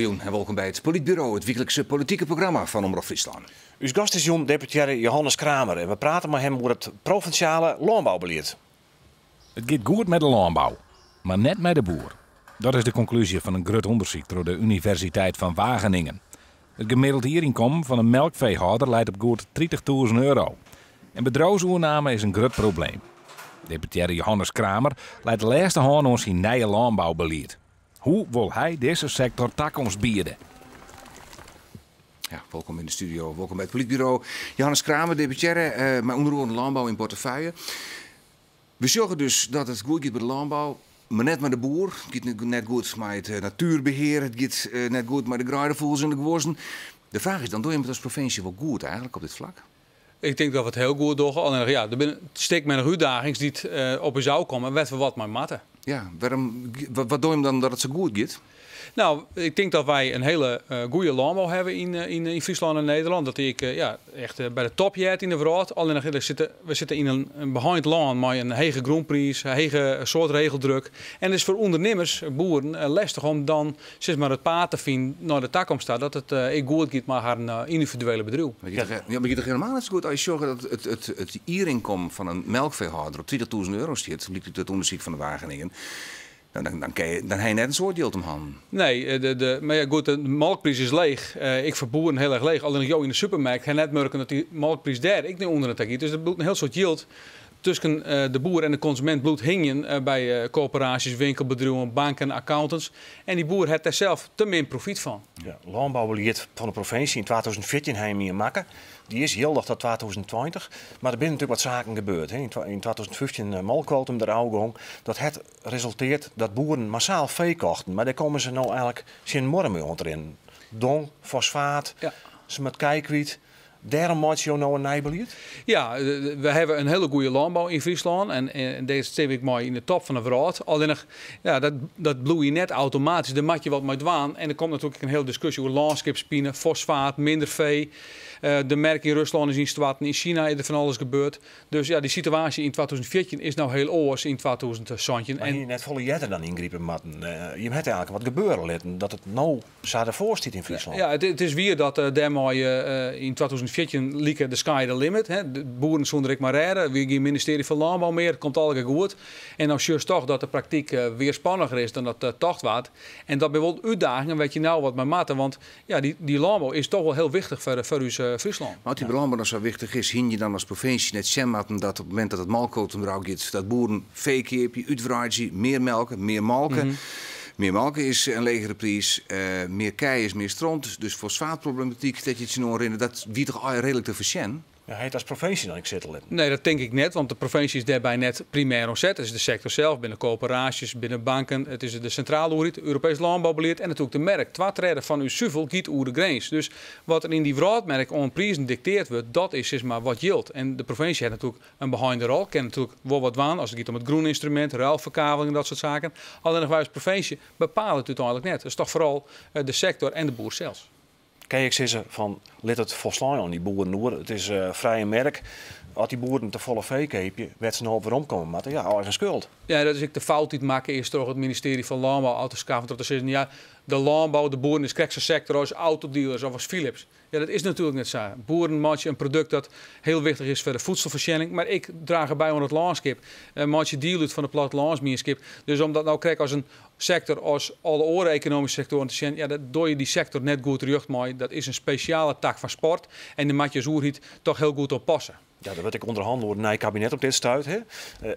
Goeien en welkom bij het Politbureau, het wekelijkse politieke programma van Omroep Friesland. Uw gast is deputaire Johannes Kramer en we praten met hem over het provinciale landbouwbeleid. Het gaat goed met de landbouw, maar net met de boer. Dat is de conclusie van een groot onderzoek door de Universiteit van Wageningen. Het gemiddeld hierinkomen van een melkveehouder leidt op goed €30.000. En bedrijfsoername is een groot probleem. Deputaire Johannes Kramer leidt de laatste hand aan zijn nieuwe landbouwbeleid. Hoe wil hij deze sector toekomst bieden? Ja, welkom in de studio, welkom bij het Politbureau. Johannes Kramer, deputaire, maar onder andere landbouw in portefeuille. We zorgen dus dat het goed gaat met de landbouw, maar net met de boer. Het gaat net goed met het natuurbeheer, het gaat net goed met de graaidvoels en de geworsten. De vraag is dan, doe je het als provincie wel goed eigenlijk op dit vlak? Ik denk dat we het heel goed doen. Alleen ja, er zijn steek met een uitdaging die op je zou komen en weten we wat met matten. Ja, wat doe je dan dat het zo goed gaat? Nou, ik denk dat wij een hele goede landbouw hebben in Friesland en Nederland. Dat ik echt bij de top zit in de wereld. Alleen we zitten in een behind land met een hege groenprijs, een hege soort regeldruk. En het is voor ondernemers, boeren, lastig om dan zeg maar, het paard te vinden naar de toekomst dat het goed gaat met haar individuele bedrijf. Maar je gaat toch helemaal net zo goed als je zorgt dat het inkomen van een melkveehouder op €20.000 zit, blijkt uit het onderzoek van de Wageningen. Nou, dan heb je net een soort deel om handen. Nee, maar ja, goed, de melkprijs is leeg. Ik verboeren heel erg leeg. Alleen jou in de supermarkt ga net merken dat die melkprijs daar ik niet onder het giet. Dus er bloedt een heel soort yield tussen de boer en de consument bloedt hingen bij coöperaties, winkelbedrijven, banken, accountants. En die boer heeft daar zelf te min profiet van. Ja, landbouwbeleid van de provincie in 2014 hebben we maken. Die is heel dag tot 2020. Maar er zijn natuurlijk wat zaken gebeurd. In 2015 melkquotum eruit gegaan. Dat het resulteert dat boeren massaal vee kochten. Maar daar komen ze nou eigenlijk geen morgen mee onderin. Dong, fosfaat, ze met kijkwiet. Daarom maakt je nou een nijbeleid? Ja, we hebben een hele goede landbouw in Friesland. En deze steek ik mooi in de top van de wereld. Alleen nog, ja, dat bloei je net automatisch. Daar maak je wat mee dwaan. En er komt natuurlijk een hele discussie over landschapspinnen, fosfaat, minder vee. De merk in Rusland is in straten, in China is er van alles gebeurd. Dus ja, die situatie in 2014 is nou heel oors in 2017. Maar je net volle jetten dan ingrijpen, maar je hebt eigenlijk wat gebeuren laten dat het nou zo ervoor staat in Friesland. Ja, het is weer dat daarmee in 2014 lieken de sky the limit. Hè. De boeren zonder ik maar redden, weer geen ministerie van Landbouw meer, het komt allemaal goed. En dan zie je toch dat de praktijk weer spanniger is dan dat tocht was. En dat bijvoorbeeld uitdagingen, weet je nou wat met matten, want ja, die landbouw is toch wel heel wichtig voor u. Friesland. Maar als die landbouw dan zo wichtig is, hing je dan als provincie net zemmatten dat op het moment dat het melkquotum eruit gaat, dat boeren veekeepje, uitwraaien, meer melken, meer malken. Meer melken is een legere prijs, meer kei is meer stront. Dus fosfaatproblematiek, dat je het nog herinnert, dat wie toch redelijk te versjen. Ja, hij het als provincie dan ik zitten. Nee, dat denk ik net, want de provincie is daarbij net primair ontzet. Het is de sector zelf, binnen coöperaties, binnen banken. Het is de centrale oerit, het Europees landbouwbeleid en natuurlijk de merk. Twee treden van uw suvel giet oer de grens. Dus wat er in die wereldmerk aan prijzen dicteerd wordt, dat is zeg maar wat yield. En de provincie heeft natuurlijk een behind the rol. Kent natuurlijk wel wat waan als het gaat om het groen instrument, ruilverkaveling en dat soort zaken. Alleen nog wij als provincie bepalen het uiteindelijk net. Dat is toch vooral de sector en de boer zelfs. Kijk, ik zeggen van, let het volslaan aan die boeren hoor. Het is vrije merk. Als die boeren te volle vee heb je, werd ze nou weer omkomen. Maar ja, eigen schuld. Ja, dat is ik de fout die het maken is toch het ministerie van Landbouw, Autoscaaf, tot te zeggen, ja, de landbouw, de boeren is krijgt sector als autodealers of als Philips. Ja, dat is natuurlijk net zo. Boeren maken een product dat heel wichtig is voor de voedselverschilling. Maar ik draag erbij aan het landschap. Maak je deal uit van de plattelandsmierskip. Dus om dat nou krijg als een sector als alle andere economische sectoren te zien, ja, dat doe je die sector net goed terug mee. Dat is een speciale tak van sport. En daar moet je zoerhiet toch heel goed op passen. Ja, daar werd ik onderhandeld door een nieuw kabinet op dit stuit.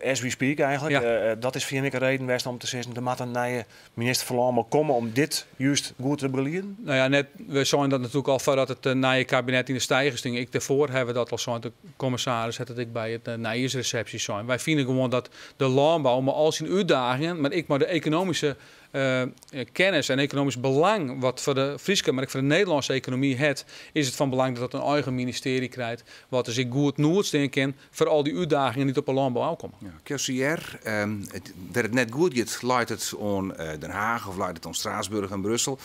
As we speak eigenlijk. Ja. Dat is vind ik een reden best om te zeggen, er moet een nieuwe minister van Landbouw komen om dit juist goed te beleiden. Nou ja, net, we zijn dat natuurlijk al voordat het nieuwe kabinet in de stijgers ging. Ik daarvoor hebben we dat al zijn. De commissaris had het ik bij het nieuwsreceptie zijn. Wij vinden gewoon dat de landbouw, maar al zijn uitdagingen, maar de economische kennis en economisch belang wat voor de Friese, maar ook voor de Nederlandse economie is het van belang dat het een eigen ministerie krijgt. Wat dus ik goed nodig denken voor al die uitdagingen die op de landbouw aankomen. Ja, Kersier, dat het net goed gaat, leidt het aan Den Haag of leidt het aan Straatsburg en Brussel.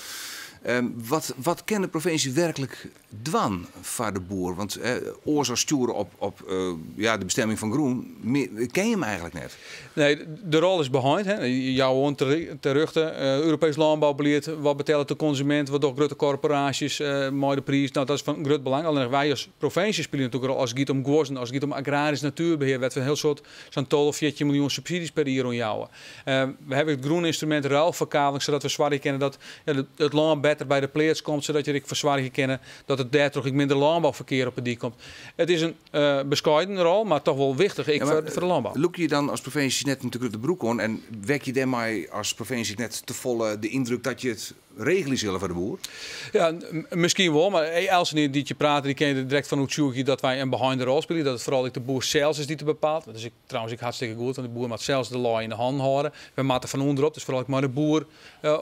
Wat kan de provincie werkelijk doen voor de boer? Want oorzaak sturen op de bestemming van groen, ken je hem eigenlijk net? Nee, de rol is behind. Hè. Jouw woont terug. Europees landbouwbeleid, wat betelt de consument, wat door grote corporaties, mooie prijs. Nou, dat is van groot belang. Alleen wij als provincie spelen natuurlijk al als het gaat om gewassen, als het gaat om agrarisch natuurbeheer, werd we een heel soort zo'n 12 of 14 miljoen subsidies per jaar onjouwen. We hebben het groene instrument ruilverkaveling, zodat we zwaar kennen dat het land beter bij de pleats komt, zodat je voor zwaar kennen dat het daar toch minder landbouwverkeer op die komt. Het is een bescheiden rol, maar toch wel wichtig voor de landbouw. Look je dan als provincie net natuurlijk de broek on en wek je daarmee als provincie net te volle de indruk dat je het regelen zullen voor de boer? Ja, misschien wel, maar Elsen die je praten, die ken je direct van Oetsjoegi dat wij een behind the role spelen. Dat het vooral de boer zelf is die te bepaalt. Dat is trouwens hartstikke goed, want de boer moet zelfs de laai in de hand houden. We maken van onderop, dus vooral maar de boer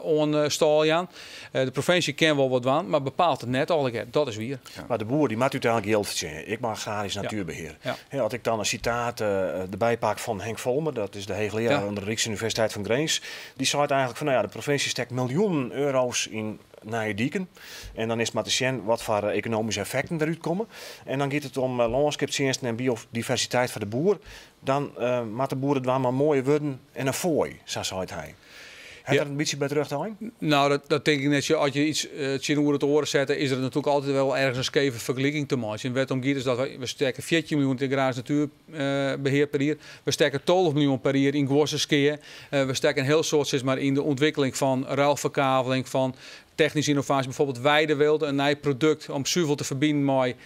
on stal aan. De provincie kent wel wat van, maar bepaalt het net al. Dat is weer. Ja. Maar de boer die maakt uiteindelijk geld verdienen. Ik mag agrarisch natuurbeheer. Ja. Ja, als ik dan een citaat erbij pak van Henk Volmer, dat is de hoogleraar aan de Rijksuniversiteit van Grains, die zei eigenlijk van de provincie steekt miljoenen euro's in naar je dieken. En dan is het maar te zien wat voor economische effecten eruit komen. En dan gaat het om landschapsdiensten en biodiversiteit voor de boer. Dan maakt de boer het wel maar mooie worden en een fooi, zo zei hij. Heb je er een beetje bij terug te. Nou, dat denk ik net. Als je iets over het oren zet, is er natuurlijk altijd wel ergens een scheve vergelijking te maken. En wat om gaat is dat we steken 14 miljoen in agrarisch natuurbeheer per jaar. We steken 12 miljoen per jaar in gewasserskeer. We steken een heel soort zeg maar, in de ontwikkeling van ruilverkaveling, van technische innovatie, bijvoorbeeld weidewilde, een nieuw product om zuivel te verbinden met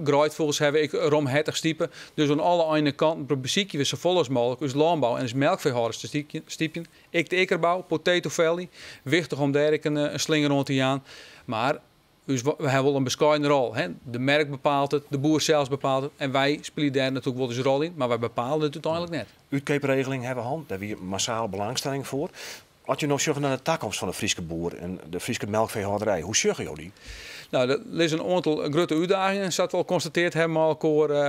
graaidvogels hebben ik romhettig type. Dus aan alle ene kanten beziek je zo vol als mogelijk. Dus landbouw en dus melkveehouders te stiepen. Ik de ikkerbouw, Potato Valley. Wichtig om daar een slinger rond te gaan. Maar dus we hebben wel een bescheiden rol. Hè? De merk bepaalt het, de boer zelfs bepaalt het. En wij spelen daar natuurlijk wel eens een rol in, maar wij bepalen het uiteindelijk net. Uitkeepregeling hebben we hand, daar hebben we massaal belangstelling voor. Als je nog zorgt naar de toekomst van de Friese boer en de Friese melkveehouderij, hoe zorg je die? Nou, er is een aantal grote uitdagingen, dat we al constateerd hebben,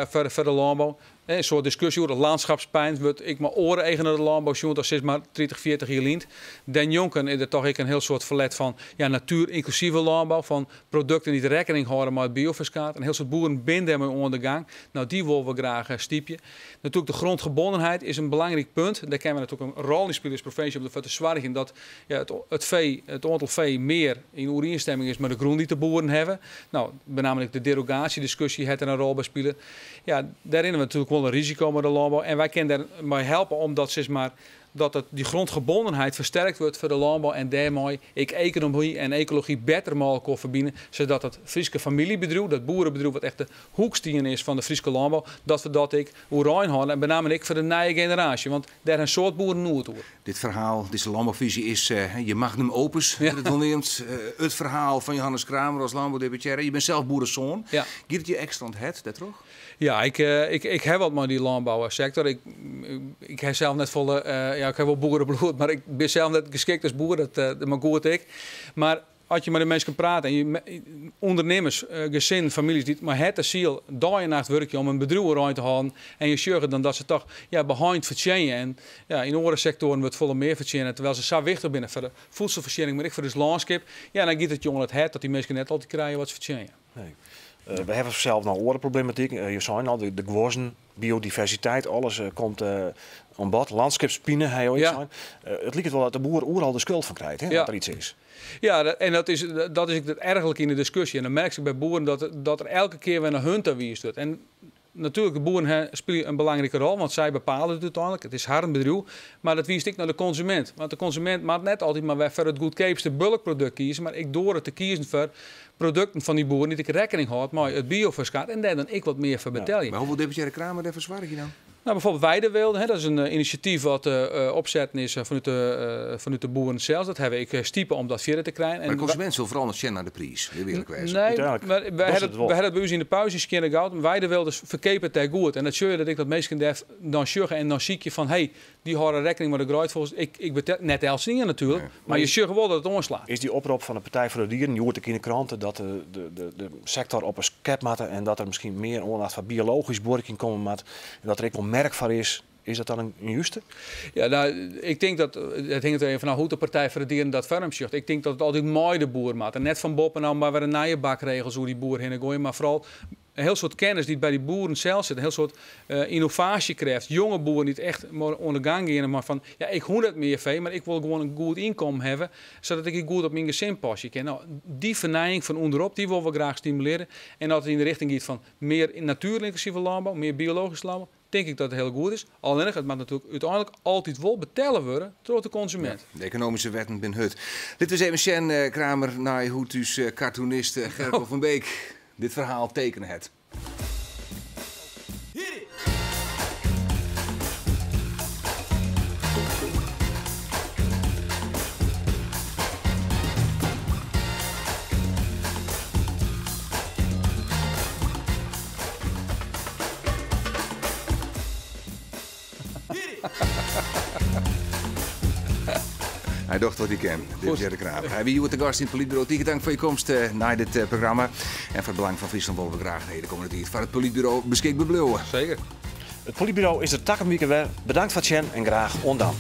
voor de landbouw. Een soort discussie over de landschapspijn. Wordt ik maar oren eigen naar de landbouw, dat is maar 30, 40 jaar lint. Den Jonken is er toch een heel soort verlet van natuur-inclusieve landbouw, van producten die rekening houden met biofiscaat. Een heel soort boeren binden daarmee onder de gang. Nou, die willen we graag stiepje. Natuurlijk, de grondgebondenheid is een belangrijk punt. Daar kunnen we natuurlijk een rol in spelen als provincie om ervoor te zorgen dat het aantal vee meer in overeenstemming is met de groen die de boeren hebben. Nou, benamelijk de derogatiediscussie heeft er een rol bij spelen. Ja, daarin hebben we natuurlijk wel een risico met de landbouw. En wij kunnen daarbij helpen omdat zeg maar, die grondgebondenheid versterkt wordt voor de landbouw en daarmee economie en ecologie beter mogelijk kan verbinden, zodat het Friese familiebedrijf, dat boerenbedrijf wat echt de hoekstien is van de Friese landbouw, dat we dat houden en benamelijk voor de nieuwe generatie, want daar een soort boeren nooit door. Dit verhaal, deze landbouwvisie is je magnum opus. Ja. Het verhaal van Johannes Kramer als landbouwdeputé. Je bent zelf boerenzoon. Ja. Giet het je extra aan het, dat toch? Ja, ik heb wat met die landbouwsector. Ik heb zelf net volle, ik heb wel boerenbloed, maar ik ben zelf net geschikt als boer, dat mag goed ik. Maar als je met de mensen kan praten en je ondernemers, gezin, families, die maar het ziel, dag en nacht werk je om een bedrijf eruit te halen en je zorgt dan dat ze toch behind verdienen. En in andere sectoren wordt volle meer verdienen, terwijl ze zo wichtig binnen voor de voedselvoorziening, maar ik voor het landschap. Ja, dan gaat het jongen het dat die mensen net altijd krijgen wat ze verdienen. Nee. We hebben zelf nog andere problematiek. Je zei al, de gewassen, biodiversiteit, alles komt aan bod. Landschapspinen, hij ooit zijn. Het lijkt wel dat de boer overal de schuld van krijgt, hè, dat er iets is. Ja, en dat is het ergelijk in de discussie. En dan merk je bij boeren dat er elke keer weer een hunt aanwijst wordt. En natuurlijk, de boeren spelen een belangrijke rol, want zij bepalen het uiteindelijk. Het is haar bedrijf, maar dat wijst ik naar de consument. Want de consument maakt net altijd maar weer voor het goedkoopste bulkproduct kiezen, maar ik door het te kiezen voor producten van die boeren die ik rekening houd met het biofiscaat en daar dan ik wat meer voor betel je. Maar hoeveel deputaire Kramer daarvoor zwaar je dan? Nou, bijvoorbeeld weidewilde, dat is een initiatief wat opzetten is vanuit de boeren zelf. Dat hebben ik stiepen om dat verder te krijgen. Maar de consument zal vooral nog naar de prijs, wil ik wijzen. Nee, maar we hebben het bij ons in de pauzes kennen gehad. Weidewilde verkepen het goed. En dat zul je dat ik dat meestal dan zorgen en dan zie je van, die houden rekening met de graaidvogels. Ik betel net Els niet natuurlijk, maar je zorgt wel dat het omslaat. Is die oproep van de Partij voor de Dieren, je hoort ook in de kranten, dat de sector op een skep matten en dat er misschien meer aandacht van biologisch boerking komen moet en dat er ook wel merk van is Is dat dan een juiste? Ja, nou, ik denk dat het hangt er even van hoe de Partij voor de Dieren dat vormschicht. Ik denk dat het altijd mooi de boer maakt. En net van boven nou maar weer een nieuwe bakregels hoe die boer heen gooien, maar vooral een heel soort kennis die bij die boeren zelf zit, een heel soort innovatie krijgt. Jonge boeren die het echt onder gang gaan, maar van ja, ik hoef het meer vee, maar ik wil gewoon een goed inkomen hebben, zodat ik goed op mijn gezin pasje kan. Nou, die vernijing van onderop, die willen we graag stimuleren. En dat het in de richting gaat van meer natuur-intensieve landbouw, meer biologische landbouw, denk ik dat het heel goed is. Alleen het moet natuurlijk uiteindelijk altijd wel betalen worden door de consument. Ja, de economische wetten bin hut. Dit was even Sjen Kramer naar hoe dus cartoonist Gerco van Beek dit verhaal tekenen het. Hij dacht wat hij ken, Dirk Kramer. Hij wie de gast in het Politbureau. Hartelijk dank voor je komst naar dit programma. En voor het belang van Friesland willen we graag de komende tijd voor het Politbureau beschikbaar blijven. Zeker. Het Politbureau is er takkenweekend weer. Bedankt voor het zien en graag ondaan.